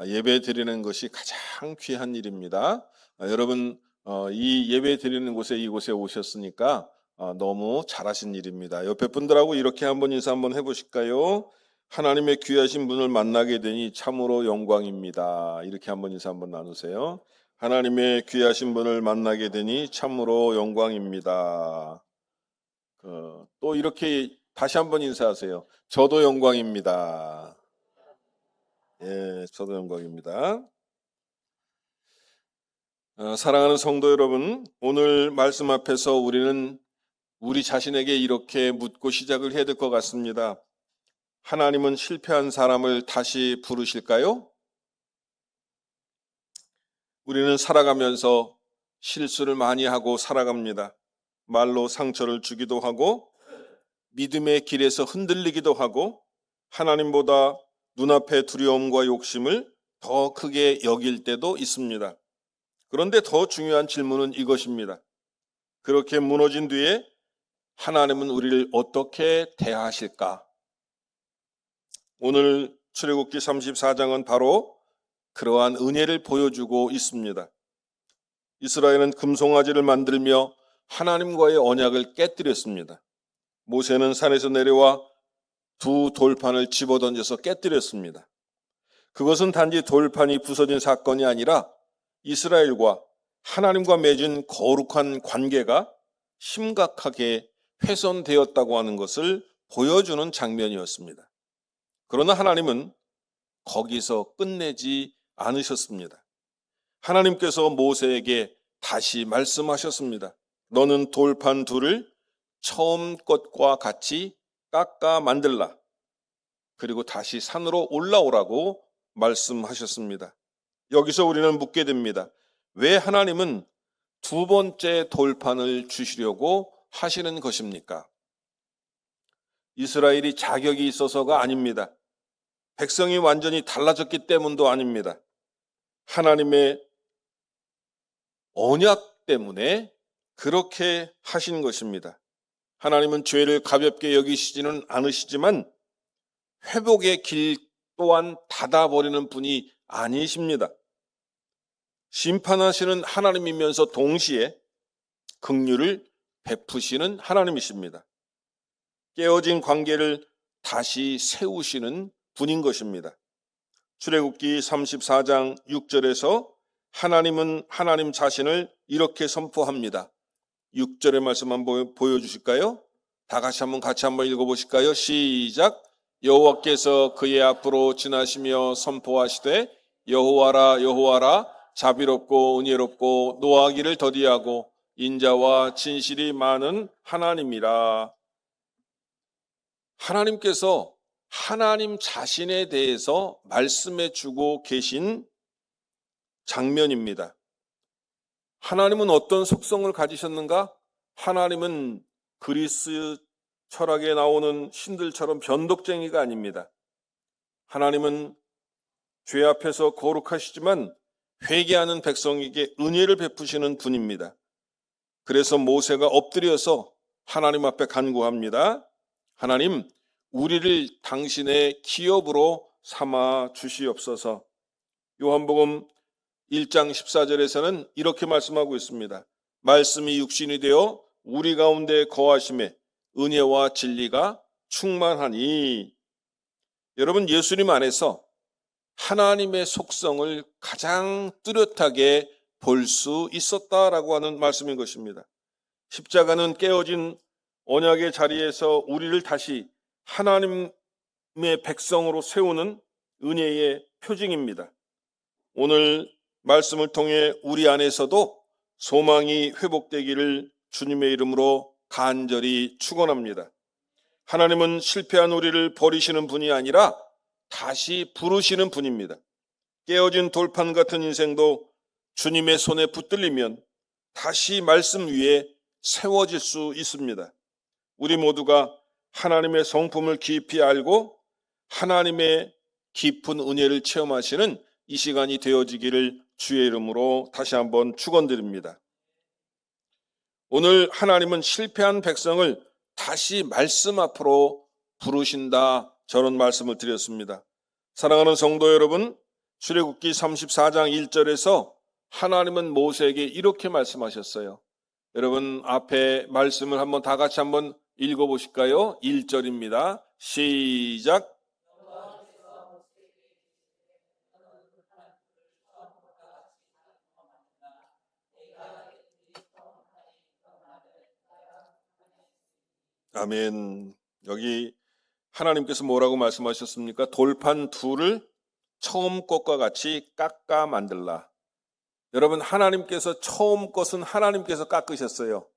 예배 드리는 것이 가장 귀한 일입니다. 여러분 이 예배 드리는 이곳에 오셨으니까 너무 잘하신 일입니다. 옆에 분들하고 이렇게 한번 인사 한번 해보실까요? 하나님의 귀하신 분을 만나게 되니 참으로 영광입니다. 이렇게 한번 인사 한번 나누세요. 하나님의 귀하신 분을 만나게 되니 참으로 영광입니다. 또 이렇게 다시 한번 인사하세요. 저도 영광입니다. 예, 저도 영광입니다. 사랑하는 성도 여러분, 오늘 말씀 앞에서 우리는 우리 자신에게 이렇게 묻고 시작을 해야 될 것 같습니다. 하나님은 실패한 사람을 다시 부르실까요? 우리는 살아가면서 실수를 많이 하고 살아갑니다. 말로 상처를 주기도 하고 믿음의 길에서 흔들리기도 하고 하나님보다 눈앞의 두려움과 욕심을 더 크게 여길 때도 있습니다. 그런데 더 중요한 질문은 이것입니다. 그렇게 무너진 뒤에 하나님은 우리를 어떻게 대하실까? 오늘 출애굽기 34장은 바로 그러한 은혜를 보여주고 있습니다. 이스라엘은 금송아지를 만들며 하나님과의 언약을 깨뜨렸습니다. 모세는 산에서 내려와 두 돌판을 집어던져서 깨뜨렸습니다. 그것은 단지 돌판이 부서진 사건이 아니라 이스라엘과 하나님과 맺은 거룩한 관계가 심각하게 훼손되었다고 하는 것을 보여주는 장면이었습니다. 그러나 하나님은 거기서 끝내지 않으셨습니다. 하나님께서 모세에게 다시 말씀하셨습니다. 너는 돌판 둘을 처음 것과 같이 깎아 만들라. 그리고 다시 산으로 올라오라고 말씀하셨습니다. 여기서 우리는 묻게 됩니다. 왜 하나님은 두 번째 돌판을 주시려고 하시는 것입니까? 이스라엘이 자격이 있어서가 아닙니다. 백성이 완전히 달라졌기 때문도 아닙니다. 하나님의 언약 때문에 그렇게 하신 것입니다. 하나님은 죄를 가볍게 여기시지는 않으시지만 회복의 길 또한 닫아버리는 분이 아니십니다. 심판하시는 하나님이면서 동시에 긍휼을 베푸시는 하나님이십니다. 깨어진 관계를 다시 세우시는 분인 것입니다. 출애굽기 34장 6절에서 하나님은 하나님 자신을 이렇게 선포합니다. 6절의 말씀 한번 보여주실까요? 다 같이 한번 읽어보실까요? 시작. 여호와께서 그의 앞으로 지나시며 선포하시되 여호와라 여호와라 자비롭고 은혜롭고 노하기를 더디하고 인자와 진실이 많은 하나님이라. 하나님께서 하나님 자신에 대해서 말씀해 주고 계신 장면입니다. 하나님은 어떤 속성을 가지셨는가? 하나님은 그리스 철학에 나오는 신들처럼 변덕쟁이가 아닙니다. 하나님은 죄 앞에서 거룩하시지만 회개하는 백성에게 은혜를 베푸시는 분입니다. 그래서 모세가 엎드려서 하나님 앞에 간구합니다. 하나님, 우리를 당신의 기업으로 삼아 주시옵소서. 요한복음 1장 14절에서는 이렇게 말씀하고 있습니다. 말씀이 육신이 되어 우리 가운데 거하심에 은혜와 진리가 충만하니. 여러분, 예수님 안에서 하나님의 속성을 가장 뚜렷하게 볼 수 있었다라고 하는 말씀인 것입니다. 십자가는 깨어진 언약의 자리에서 우리를 다시 하나님의 백성으로 세우는 은혜의 표징입니다. 오늘 말씀을 통해 우리 안에서도 소망이 회복되기를 주님의 이름으로 간절히 축원합니다. 하나님은 실패한 우리를 버리시는 분이 아니라 다시 부르시는 분입니다. 깨어진 돌판 같은 인생도 주님의 손에 붙들리면 다시 말씀 위에 세워질 수 있습니다. 우리 모두가 하나님의 성품을 깊이 알고 하나님의 깊은 은혜를 체험하시는 이 시간이 되어지기를 주의 이름으로 다시 한번 축원드립니다. 오늘 하나님은 실패한 백성을 다시 말씀 앞으로 부르신다, 저런 말씀을 드렸습니다. 사랑하는 성도 여러분, 출애굽기 34장 1절에서 하나님은 모세에게 이렇게 말씀하셨어요. 여러분 앞에 말씀을 한번 다 같이 한번 읽어보실까요? 1절입니다. 시작. 아멘. 여기 하나님께서 뭐라고 말씀하셨습니까? 돌판 둘을 처음 것과 같이 깎아 만들라. 여러분 하나님께서 처음 것은 하나님께서 깎으셨어요.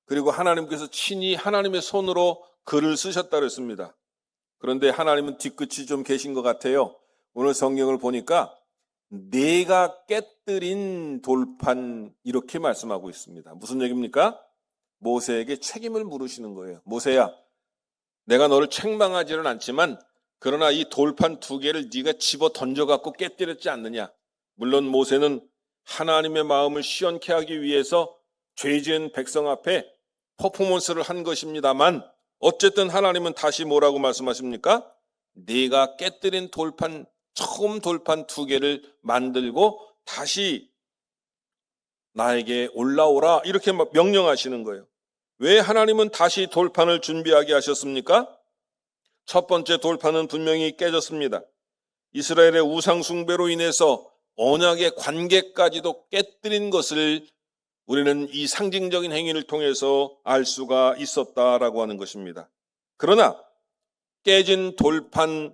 그리고 하나님께서 친히 하나님의 손으로 글을 쓰셨다고 했습니다. 그런데 하나님은 뒤끝이 좀 계신 것 같아요. 오늘 성경을 보니까 내가 깨뜨린 돌판 이렇게 말씀하고 있습니다. 무슨 얘기입니까? 모세에게 책임을 물으시는 거예요. 모세야, 내가 너를 책망하지는 않지만 그러나 이 돌판 두 개를 네가 집어 던져갖고 깨뜨렸지 않느냐. 물론 모세는 하나님의 마음을 시원케 하기 위해서 죄 지은 백성 앞에 퍼포먼스를 한 것입니다만 어쨌든 하나님은 다시 뭐라고 말씀하십니까? 네가 깨뜨린 돌판, 처음 돌판 두 개를 만들고 다시 나에게 올라오라 이렇게 명령하시는 거예요. 왜 하나님은 다시 돌판을 준비하게 하셨습니까? 첫 번째 돌판은 분명히 깨졌습니다. 이스라엘의 우상 숭배로 인해서 언약의 관계까지도 깨뜨린 것을 우리는 이 상징적인 행위를 통해서 알 수가 있었다라고 하는 것입니다. 그러나 깨진 돌판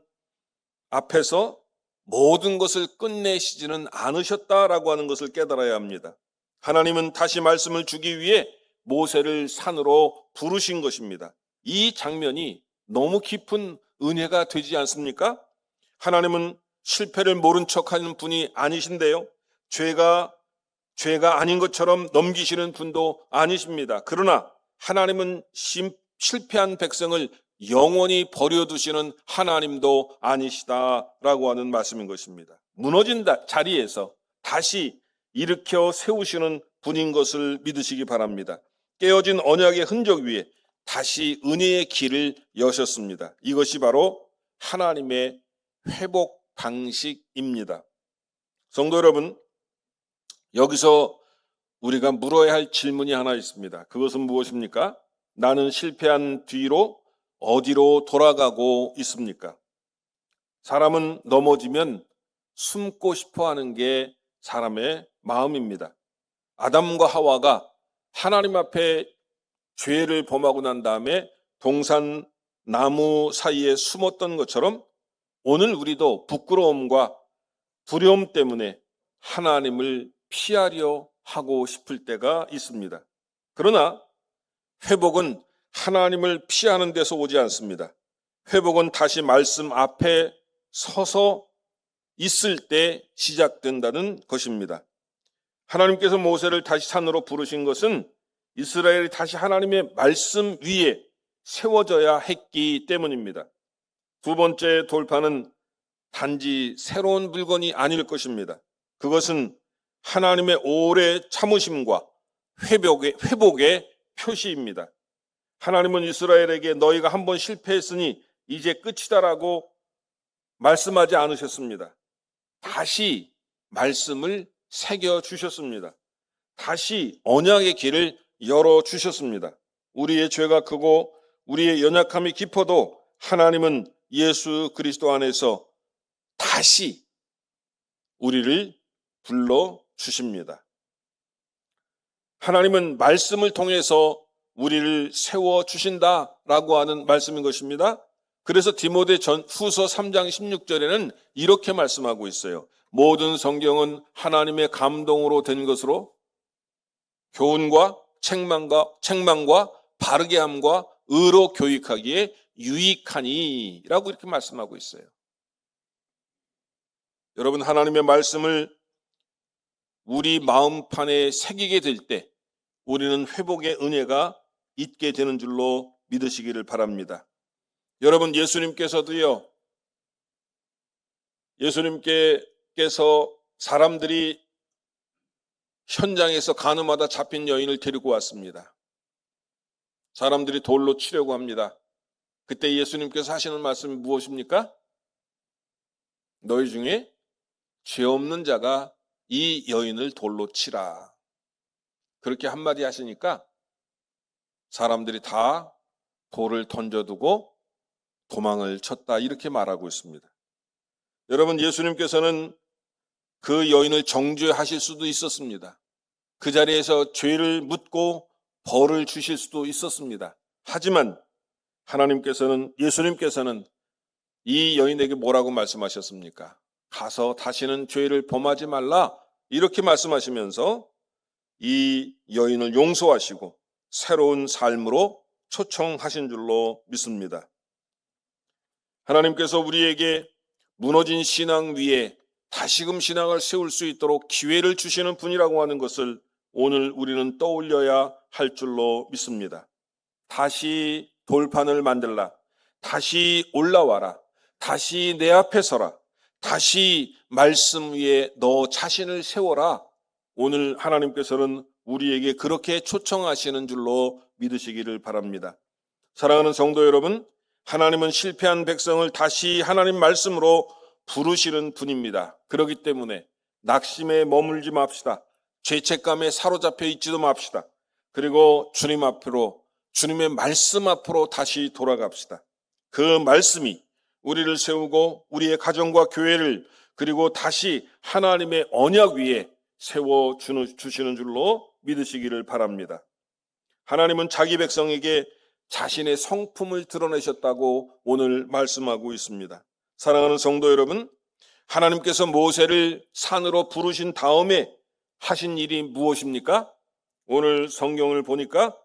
앞에서 모든 것을 끝내시지는 않으셨다라고 하는 것을 깨달아야 합니다. 하나님은 다시 말씀을 주기 위해 모세를 산으로 부르신 것입니다. 이 장면이 너무 깊은 은혜가 되지 않습니까? 하나님은 실패를 모른 척하는 분이 아니신데요. 죄가 아닌 것처럼 넘기시는 분도 아니십니다. 그러나 하나님은 실패한 백성을 영원히 버려두시는 하나님도 아니시다라고 하는 말씀인 것입니다. 무너진 자리에서 다시 일으켜 세우시는 분인 것을 믿으시기 바랍니다. 깨어진 언약의 흔적 위에 다시 은혜의 길을 여셨습니다. 이것이 바로 하나님의 회복 방식입니다. 성도 여러분, 여기서 우리가 물어야 할 질문이 하나 있습니다. 그것은 무엇입니까? 나는 실패한 뒤로 어디로 돌아가고 있습니까? 사람은 넘어지면 숨고 싶어 하는 게 사람의 마음입니다. 아담과 하와가 하나님 앞에 죄를 범하고 난 다음에 동산 나무 사이에 숨었던 것처럼 오늘 우리도 부끄러움과 두려움 때문에 하나님을 피하려 하고 싶을 때가 있습니다. 그러나 회복은 하나님을 피하는 데서 오지 않습니다. 회복은 다시 말씀 앞에 서서 있을 때 시작된다는 것입니다. 하나님께서 모세를 다시 산으로 부르신 것은 이스라엘이 다시 하나님의 말씀 위에 세워져야 했기 때문입니다. 두 번째 돌파는 단지 새로운 물건이 아닐 것입니다. 그것은 하나님의 오래 참으심과 회복의 표시입니다. 하나님은 이스라엘에게 너희가 한번 실패했으니 이제 끝이다라고 말씀하지 않으셨습니다. 다시 말씀을 새겨주셨습니다. 다시 언약의 길을 열어주셨습니다. 우리의 죄가 크고 우리의 연약함이 깊어도 하나님은 예수 그리스도 안에서 다시 우리를 불러주십니다. 하나님은 말씀을 통해서 우리를 세워주신다라고 하는 말씀인 것입니다. 그래서 디모데 후서 3장 16절에는 이렇게 말씀하고 있어요. 모든 성경은 하나님의 감동으로 된 것으로 교훈과 책망과 바르게 함과 의로 교육하기에 유익하니 라고 이렇게 말씀하고 있어요. 여러분, 하나님의 말씀을 우리 마음판에 새기게 될 때 우리는 회복의 은혜가 있게 되는 줄로 믿으시기를 바랍니다. 여러분, 예수님께서도요, 예수님께서 사람들이 현장에서 간음하다 잡힌 여인을 데리고 왔습니다. 사람들이 돌로 치려고 합니다. 그때 예수님께서 하시는 말씀이 무엇입니까? 너희 중에 죄 없는 자가 이 여인을 돌로 치라. 그렇게 한마디 하시니까 사람들이 다 돌을 던져두고 도망을 쳤다, 이렇게 말하고 있습니다. 여러분, 예수님께서는 그 여인을 정죄하실 수도 있었습니다. 그 자리에서 죄를 묻고 벌을 주실 수도 있었습니다. 하지만 예수님께서는 이 여인에게 뭐라고 말씀하셨습니까? 가서 다시는 죄를 범하지 말라, 이렇게 말씀하시면서 이 여인을 용서하시고 새로운 삶으로 초청하신 줄로 믿습니다. 하나님께서 우리에게 무너진 신앙 위에 다시금 신앙을 세울 수 있도록 기회를 주시는 분이라고 하는 것을 오늘 우리는 떠올려야 할 줄로 믿습니다. 다시 돌판을 만들라, 다시 올라와라, 다시 내 앞에 서라, 다시 말씀 위에 너 자신을 세워라. 오늘 하나님께서는 우리에게 그렇게 초청하시는 줄로 믿으시기를 바랍니다. 사랑하는 성도 여러분, 하나님은 실패한 백성을 다시 하나님 말씀으로 부르시는 분입니다. 그렇기 때문에 낙심에 머물지 맙시다. 죄책감에 사로잡혀 있지도 맙시다. 그리고 주님 앞으로, 주님의 말씀 앞으로 다시 돌아갑시다. 그 말씀이 우리를 세우고 우리의 가정과 교회를, 그리고 다시 하나님의 언약 위에 세워주시는 줄로 믿으시기를 바랍니다. 하나님은 자기 백성에게 자신의 성품을 드러내셨다고 오늘 말씀하고 있습니다. 사랑하는 성도 여러분, 하나님께서 모세를 산으로 부르신 다음에 하신 일이 무엇입니까? 오늘 성경을 보니까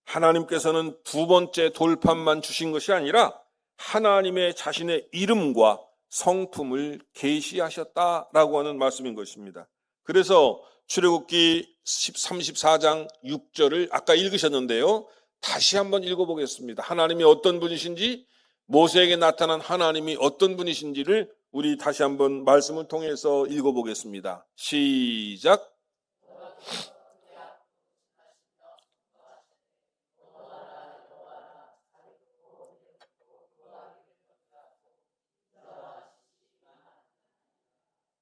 하나님께서는 두 번째 돌판만 주신 것이 아니라 하나님의 자신의 이름과 성품을 계시하셨다라고 하는 말씀인 것입니다. 그래서 출애굽기 34장 6절을 아까 읽으셨는데요, 다시 한번 읽어보겠습니다. 하나님이 어떤 분이신지, 모세에게 나타난 하나님이 어떤 분이신지를 우리 다시 한번 말씀을 통해서 읽어보겠습니다. 시작.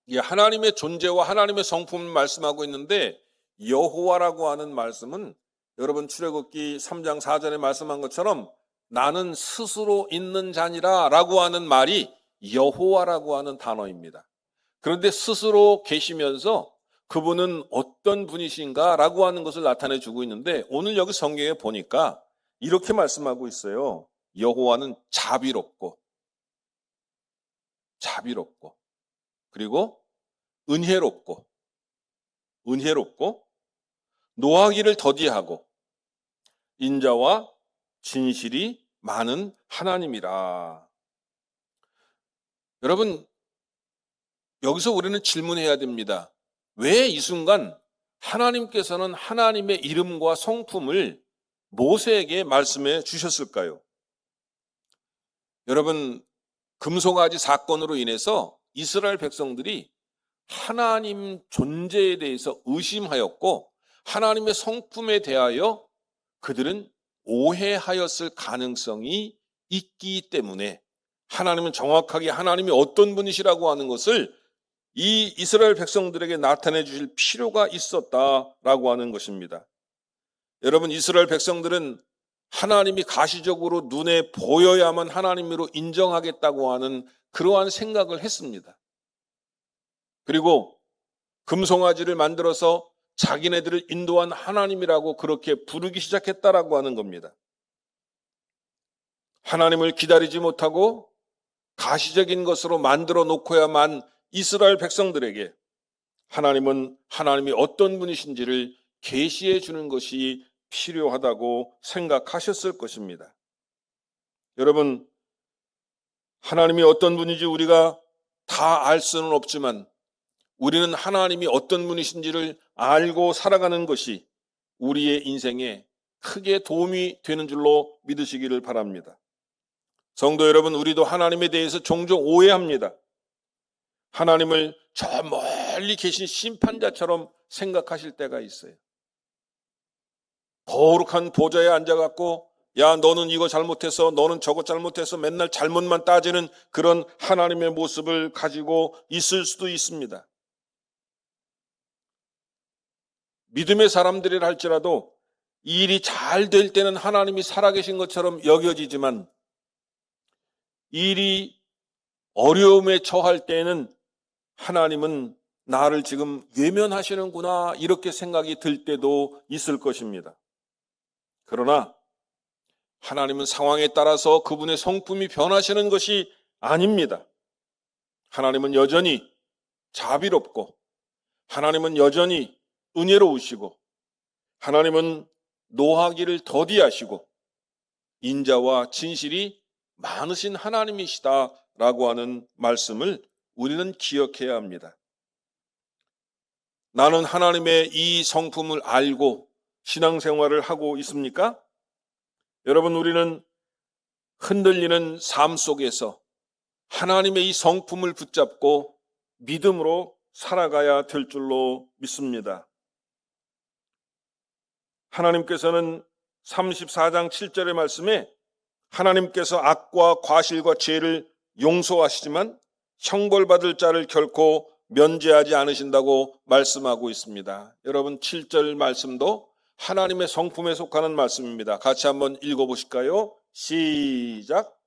하나님의 존재와 하나님의 성품을 말씀하고 있는데, 여호와라고 하는 말씀은 여러분 출애굽기 3장 4절에 말씀한 것처럼 나는 스스로 있는 자니라 라고 하는 말이 여호와라고 하는 단어입니다. 그런데 스스로 계시면서 그분은 어떤 분이신가 라고 하는 것을 나타내 주고 있는데, 오늘 여기 성경에 보니까 이렇게 말씀하고 있어요. 여호와는 자비롭고 그리고 은혜롭고 노하기를 더디하고 인자와 진실이 많은 하나님이라. 여러분, 여기서 우리는 질문해야 됩니다. 왜 이 순간 하나님께서는 하나님의 이름과 성품을 모세에게 말씀해 주셨을까요? 여러분, 금송아지 사건으로 인해서 이스라엘 백성들이 하나님 존재에 대해서 의심하였고 하나님의 성품에 대하여 그들은 오해하였을 가능성이 있기 때문에 하나님은 정확하게 하나님이 어떤 분이시라고 하는 것을 이 이스라엘 백성들에게 나타내 주실 필요가 있었다라고 하는 것입니다. 여러분, 이스라엘 백성들은 하나님이 가시적으로 눈에 보여야만 하나님으로 인정하겠다고 하는 그러한 생각을 했습니다. 그리고 금송아지를 만들어서 자기네들을 인도한 하나님이라고 그렇게 부르기 시작했다라고 하는 겁니다. 하나님을 기다리지 못하고 가시적인 것으로 만들어 놓고야만 이스라엘 백성들에게 하나님은 하나님이 어떤 분이신지를 계시해 주는 것이 필요하다고 생각하셨을 것입니다. 여러분, 하나님이 어떤 분인지 우리가 다 알 수는 없지만 우리는 하나님이 어떤 분이신지를 알고 살아가는 것이 우리의 인생에 크게 도움이 되는 줄로 믿으시기를 바랍니다. 성도 여러분, 우리도 하나님에 대해서 종종 오해합니다. 하나님을 저 멀리 계신 심판자처럼 생각하실 때가 있어요. 거룩한 보좌에 앉아갖고 야, 너는 이거 잘못해서, 너는 저거 잘못해서 맨날 잘못만 따지는 그런 하나님의 모습을 가지고 있을 수도 있습니다. 믿음의 사람들이라 할지라도 이 일이 잘 될 때는 하나님이 살아계신 것처럼 여겨지지만 이 일이 어려움에 처할 때에는 하나님은 나를 지금 외면하시는구나 이렇게 생각이 들 때도 있을 것입니다. 그러나 하나님은 상황에 따라서 그분의 성품이 변하시는 것이 아닙니다. 하나님은 여전히 자비롭고 하나님은 여전히 은혜로우시고 하나님은 노하기를 더디하시고 인자와 진실이 많으신 하나님이시다라고 하는 말씀을 우리는 기억해야 합니다. 나는 하나님의 이 성품을 알고 신앙생활을 하고 있습니까? 여러분, 우리는 흔들리는 삶 속에서 하나님의 이 성품을 붙잡고 믿음으로 살아가야 될 줄로 믿습니다. 하나님께서는 34장 7절의 말씀에 하나님께서 악과 과실과 죄를 용서하시지만 형벌받을 자를 결코 면제하지 않으신다고 말씀하고 있습니다. 여러분, 7절 말씀도 하나님의 성품에 속하는 말씀입니다. 같이 한번 읽어보실까요? 시작.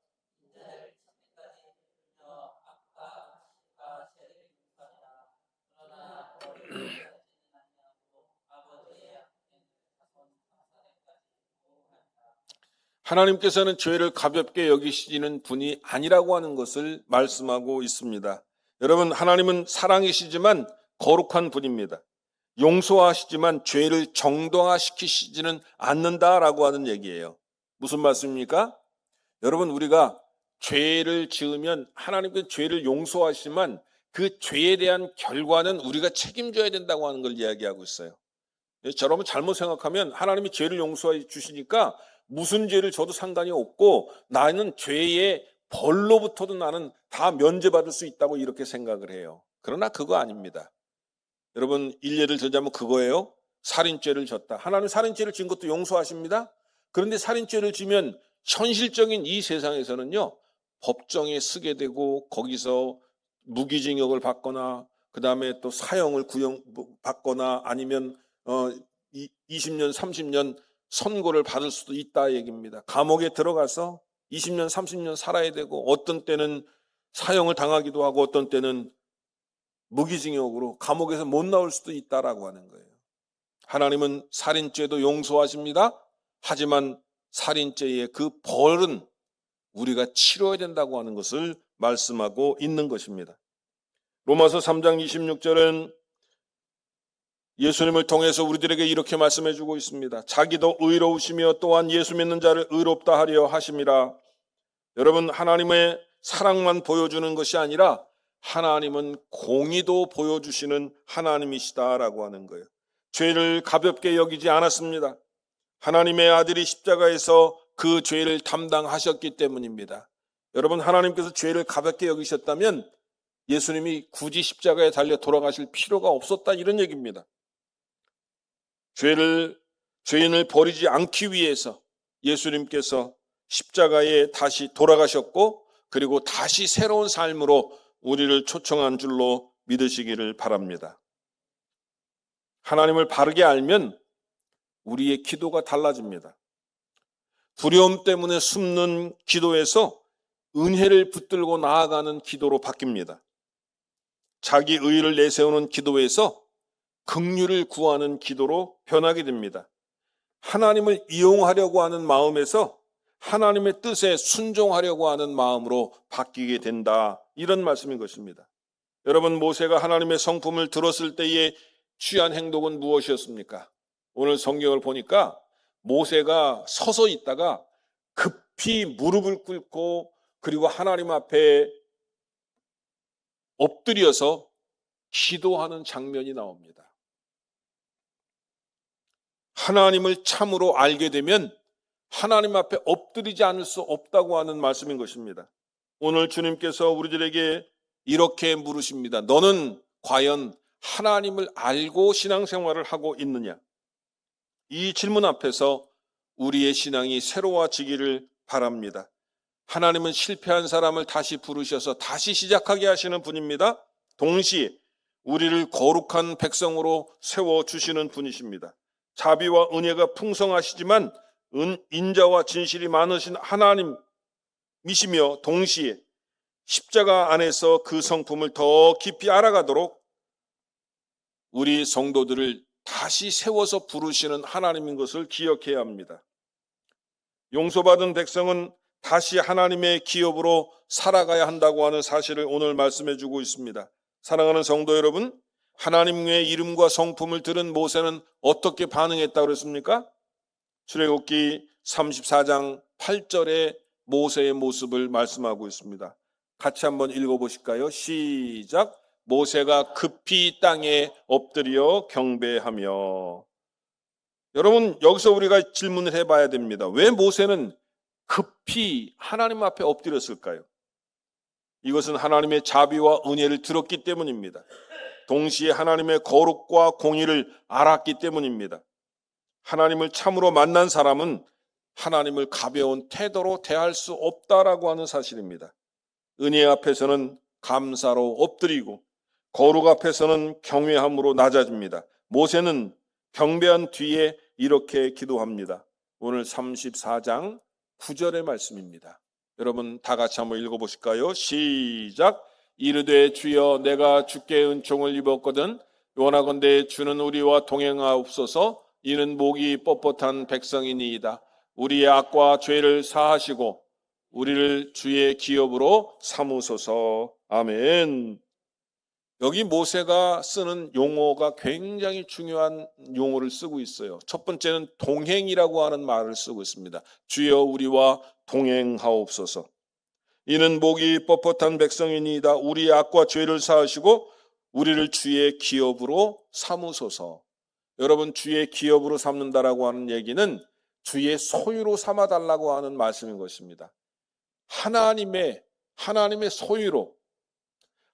하나님께서는 죄를 가볍게 여기시는 분이 아니라고 하는 것을 말씀하고 있습니다. 여러분, 하나님은 사랑이시지만 거룩한 분입니다. 용서하시지만 죄를 정당화시키시지는 않는다라고 하는 얘기예요. 무슨 말씀입니까? 여러분, 우리가 죄를 지으면 하나님께서 죄를 용서하시지만 그 죄에 대한 결과는 우리가 책임져야 된다고 하는 걸 이야기하고 있어요. 여러분, 잘못 생각하면 하나님이 죄를 용서해 주시니까 무슨 죄를 져도 상관이 없고 나는 죄의 벌로부터도 나는 다 면제받을 수 있다고 이렇게 생각을 해요. 그러나 그거 아닙니다. 여러분, 일례를 들자면 그거예요. 살인죄를 졌다. 하나님 살인죄를 지은 것도 용서하십니다. 그런데 살인죄를 지면 현실적인 이 세상에서는요, 법정에 쓰게 되고 거기서 무기징역을 받거나 그 다음에 또 사형을 구형받거나 아니면 20년 30년 선고를 받을 수도 있다 얘기입니다. 감옥에 들어가서 20년 30년 살아야 되고 어떤 때는 사형을 당하기도 하고 어떤 때는 무기징역으로 감옥에서 못 나올 수도 있다라고 하는 거예요. 하나님은 살인죄도 용서하십니다. 하지만 살인죄의 그 벌은 우리가 치러야 된다고 하는 것을 말씀하고 있는 것입니다. 로마서 3장 26절은 예수님을 통해서 우리들에게 이렇게 말씀해 주고 있습니다. 자기도 의로우시며 또한 예수 믿는 자를 의롭다 하려 하심이라. 여러분, 하나님의 사랑만 보여주는 것이 아니라 하나님은 공의도 보여주시는 하나님이시다라고 하는 거예요. 죄를 가볍게 여기지 않았습니다. 하나님의 아들이 십자가에서 그 죄를 담당하셨기 때문입니다. 여러분, 하나님께서 죄를 가볍게 여기셨다면 예수님이 굳이 십자가에 달려 돌아가실 필요가 없었다 이런 얘기입니다. 죄인을 버리지 않기 위해서 예수님께서 십자가에 다시 돌아가셨고 그리고 다시 새로운 삶으로 우리를 초청한 줄로 믿으시기를 바랍니다. 하나님을 바르게 알면 우리의 기도가 달라집니다. 두려움 때문에 숨는 기도에서 은혜를 붙들고 나아가는 기도로 바뀝니다. 자기 의의를 내세우는 기도에서 긍휼을 구하는 기도로 변하게 됩니다. 하나님을 이용하려고 하는 마음에서 하나님의 뜻에 순종하려고 하는 마음으로 바뀌게 된다. 이런 말씀인 것입니다. 여러분, 모세가 하나님의 성품을 들었을 때의 취한 행동은 무엇이었습니까? 오늘 성경을 보니까 모세가 서서 있다가 급히 무릎을 꿇고 그리고 하나님 앞에 엎드려서 기도하는 장면이 나옵니다. 하나님을 참으로 알게 되면 하나님 앞에 엎드리지 않을 수 없다고 하는 말씀인 것입니다. 오늘 주님께서 우리들에게 이렇게 물으십니다. 너는 과연 하나님을 알고 신앙생활을 하고 있느냐? 이 질문 앞에서 우리의 신앙이 새로워지기를 바랍니다. 하나님은 실패한 사람을 다시 부르셔서 다시 시작하게 하시는 분입니다. 동시에 우리를 거룩한 백성으로 세워주시는 분이십니다. 자비와 은혜가 풍성하시지만 인자와 진실이 많으신 하나님이시며 동시에 십자가 안에서 그 성품을 더 깊이 알아가도록 우리 성도들을 다시 세워서 부르시는 하나님인 것을 기억해야 합니다. 용서받은 백성은 다시 하나님의 기업으로 살아가야 한다고 하는 사실을 오늘 말씀해 주고 있습니다. 사랑하는 성도 여러분, 하나님의 이름과 성품을 들은 모세는 어떻게 반응했다고 그랬습니까? 출애굽기 34장 8절에 모세의 모습을 말씀하고 있습니다. 같이 한번 읽어보실까요? 시작. 모세가 급히 땅에 엎드려 경배하며. 여러분, 여기서 우리가 질문을 해봐야 됩니다. 왜 모세는 급히 하나님 앞에 엎드렸을까요? 이것은 하나님의 자비와 은혜를 들었기 때문입니다. 동시에 하나님의 거룩과 공의를 알았기 때문입니다. 하나님을 참으로 만난 사람은 하나님을 가벼운 태도로 대할 수 없다라고 하는 사실입니다. 은혜 앞에서는 감사로 엎드리고 거룩 앞에서는 경외함으로 낮아집니다. 모세는 경배한 뒤에 이렇게 기도합니다. 오늘 34장 9절의 말씀입니다. 여러분 다 같이 한번 읽어보실까요? 시작. 이르되 주여 내가 주께 은총을 입었거든 원하건대 주는 우리와 동행하옵소서. 이는 목이 뻣뻣한 백성이니이다. 우리의 악과 죄를 사하시고 우리를 주의 기업으로 삼으소서. 아멘. 여기 모세가 쓰는 용어가 굉장히 중요한 용어를 쓰고 있어요. 첫 번째는 동행이라고 하는 말을 쓰고 있습니다. 주여 우리와 동행하옵소서. 이는 목이 뻣뻣한 백성이니이다. 우리의 악과 죄를 사하시고 우리를 주의 기업으로 삼으소서. 여러분, 주의 기업으로 삼는다라고 하는 얘기는 주의 소유로 삼아달라고 하는 말씀인 것입니다. 하나님의 소유로,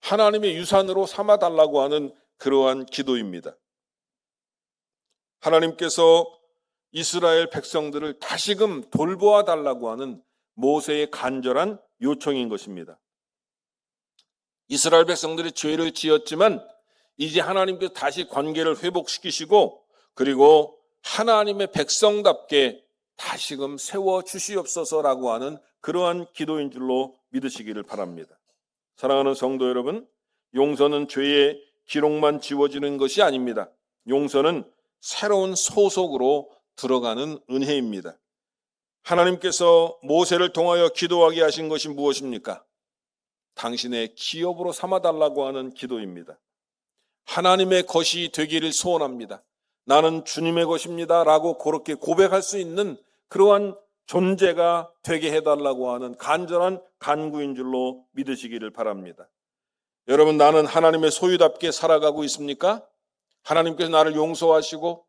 하나님의 유산으로 삼아달라고 하는 그러한 기도입니다. 하나님께서 이스라엘 백성들을 다시금 돌보아 달라고 하는 모세의 간절한 요청인 것입니다. 이스라엘 백성들이 죄를 지었지만 이제 하나님께서 다시 관계를 회복시키시고 그리고 하나님의 백성답게 다시금 세워주시옵소서라고 하는 그러한 기도인 줄로 믿으시기를 바랍니다. 사랑하는 성도 여러분, 용서는 죄의 기록만 지워지는 것이 아닙니다. 용서는 새로운 소속으로 들어가는 은혜입니다. 하나님께서 모세를 통하여 기도하게 하신 것이 무엇입니까? 당신의 기업으로 삼아달라고 하는 기도입니다. 하나님의 것이 되기를 소원합니다. 나는 주님의 것입니다 라고 그렇게 고백할 수 있는 그러한 존재가 되게 해달라고 하는 간절한 간구인 줄로 믿으시기를 바랍니다. 여러분, 나는 하나님의 소유답게 살아가고 있습니까? 하나님께서 나를 용서하시고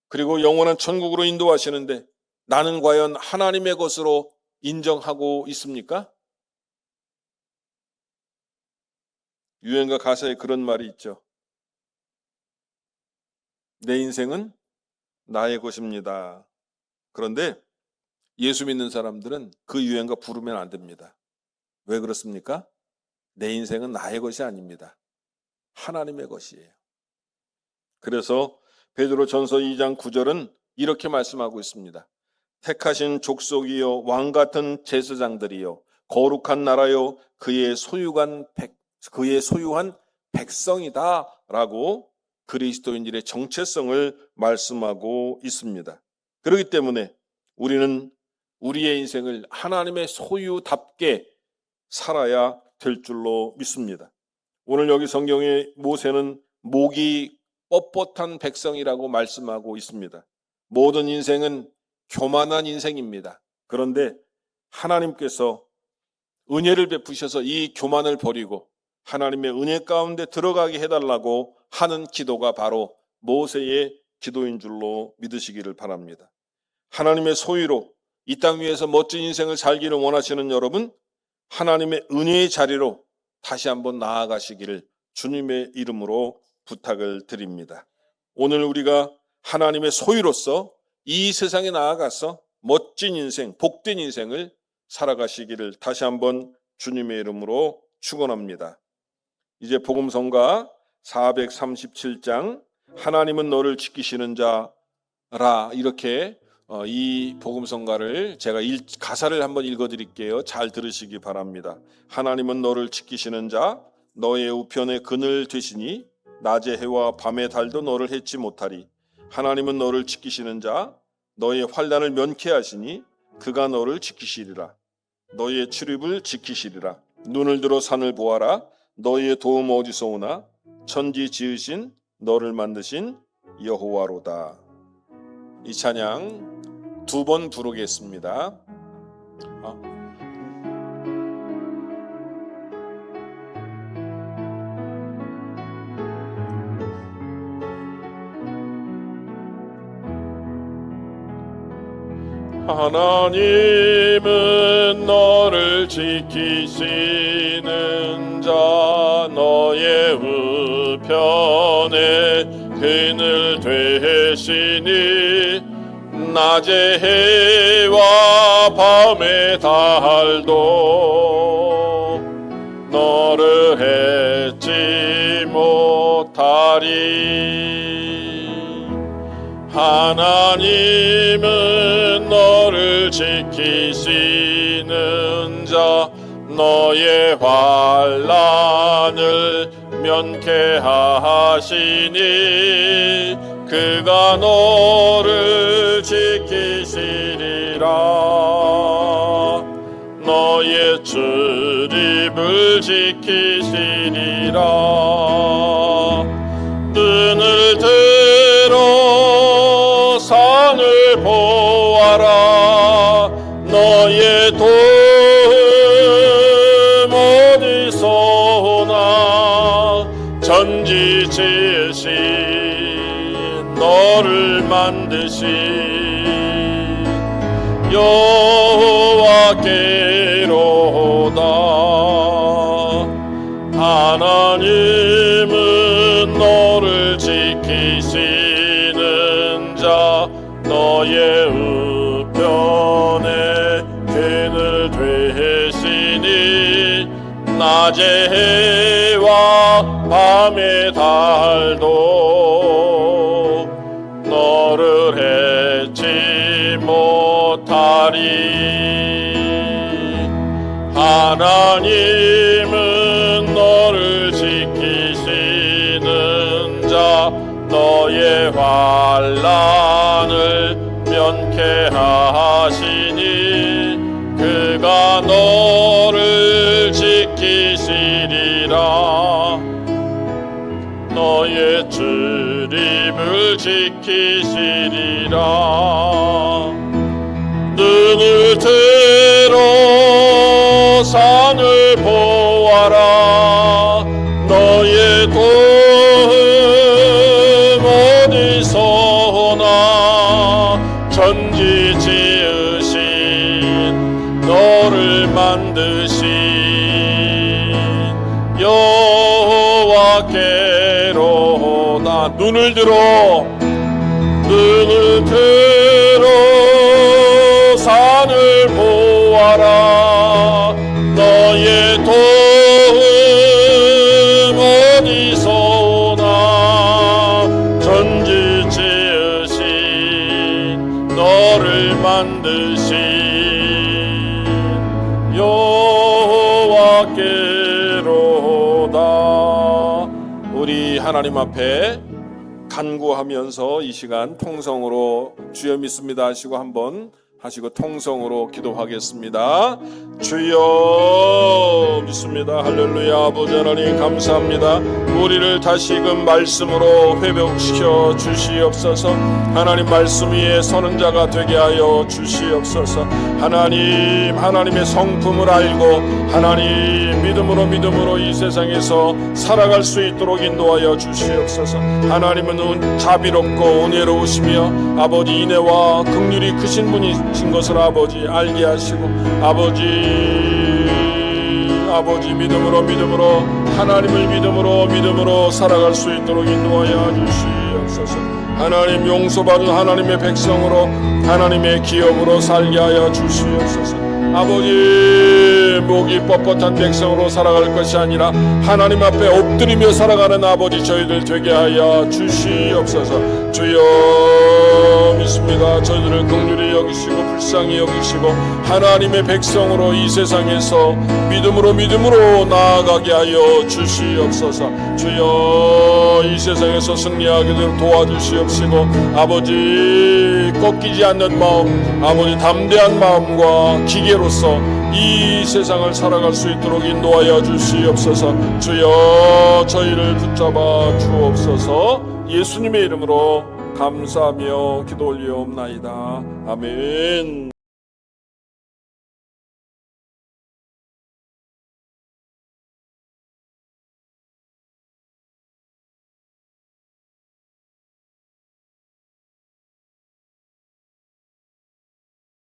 그리고 영원한 천국으로 인도하시는데 나는 과연 하나님의 것으로 인정하고 있습니까? 유행가 가사에 그런 말이 있죠. 내 인생은 나의 것입니다. 그런데 예수 믿는 사람들은 그 유행가 부르면 안 됩니다. 왜 그렇습니까? 내 인생은 나의 것이 아닙니다. 하나님의 것이에요. 그래서 베드로전서 2장 9절은 이렇게 말씀하고 있습니다. 택하신 족속이요 왕같은 제사장들이요 거룩한 나라요 그의 소유한 백성이다 라고 그리스도인들의 정체성을 말씀하고 있습니다. 그렇기 때문에 우리는 우리의 인생을 하나님의 소유답게 살아야 될 줄로 믿습니다. 오늘 여기 성경에 모세는 목이 뻣뻣한 백성이라고 말씀하고 있습니다. 모든 인생은 교만한 인생입니다. 그런데 하나님께서 은혜를 베푸셔서 이 교만을 버리고 하나님의 은혜 가운데 들어가게 해달라고 하는 기도가 바로 모세의 기도인 줄로 믿으시기를 바랍니다. 하나님의 소유로 이 땅 위에서 멋진 인생을 살기를 원하시는 여러분, 하나님의 은혜의 자리로 다시 한번 나아가시기를 주님의 이름으로 부탁을 드립니다. 오늘 우리가 하나님의 소유로서 이 세상에 나아가서 멋진 인생, 복된 인생을 살아가시기를 다시 한번 주님의 이름으로 축원합니다. 이제 복음성가 437장 하나님은 너를 지키시는 자라, 이렇게 이 복음성가를 제가 가사를 한번 읽어드릴게요. 잘 들으시기 바랍니다. 하나님은 너를 지키시는 자, 너의 우편의 그늘 되시니 낮의 해와 밤의 달도 너를 해치 못하리. 하나님은 너를 지키시는 자, 너의 환난을 면케하시니 그가 너를 지키시리라. 너의 출입을 지키시리라. 눈을 들어 산을 보아라. 너의 도움 어디서 오나? 천지 지으신 너를 만드신 여호와로다. 이 찬양 두 번 부르겠습니다. 하나님은 너를 지키시는 자, 너의 우편에 그늘 되시니 낮의 해와 밤의 달도 너를 해치 못하리. 하나님은 너를 지키시는 자, 너의 환난을 면케하시니 그가 너를 지키시리라. 너의 출입을 지키시리라. 눈을 들어 산을 보아라. 너의 도움 어디서 오나? 천지 지으신 너를 만드신 여호와께로다. 하나님은 너를 지키시는 자, 너의 우편에 그늘 되시니 낮의 해와 밤의 달도 너를 해치 못하리. 하나님은 너를 지키시는 자, 너의 환난을 면케하시니 그가 너를 지키시리라. 너의 출입을 지키시리라. 눈을 들어 산을 보아라. 너의 도움 어디서 오나? 천지 지으신 너를 만드신 여호와께로다. 눈을 들어 산을 보아라. 너의 도움 어디서 오나? 천지 지으신 너를 만드신 여호와께로다. 우리 하나님 앞에 간구하면서 이 시간 통성으로 주여 믿습니다 하시고 한번 하시고 통성으로 기도하겠습니다. 주여 믿습니다. 할렐루야. 아버지 하나님 감사합니다. 우리를 다시금 말씀으로 회복시켜 주시옵소서. 하나님 말씀 위에 서는 자가 되게 하여 주시옵소서. 하나님의 성품을 알고 하나님 믿음으로 이 세상에서 살아갈 수 있도록 인도하여 주시옵소서. 하나님은 자비롭고 은혜로우시며 아버지 인애와 긍휼이 크신 분이신 것을 아버지 알게 하시고 아버지 믿음으로 하나님을 믿음으로 살아갈 수 있도록 인도하여 주시옵소서. 하나님 용서받은 하나님의 백성으로 하나님의 기업으로 살게 하여 주시옵소서. 아버지, 목이 뻣뻣한 백성으로 살아갈 것이 아니라 하나님 앞에 엎드리며 살아가는 아버지 저희들 되게 하여 주시옵소서. 주여, 믿습니다. 저희들을 긍휼히 여기시고 불쌍히 여기시고 하나님의 백성으로 이 세상에서 믿음으로 나아가게 하여 주시옵소서. 주여, 이 세상에서 승리하게 되도록 도와주시옵시고 아버지, 꺾이지 않는 마음, 아버지 담대한 마음과 기계로서 이 세상을 살아갈 수 있도록 인도하여 주시옵소서. 주여, 저희를 붙잡아 주옵소서. 예수님의 이름으로 감사하며 기도 올리옵나이다. 아멘.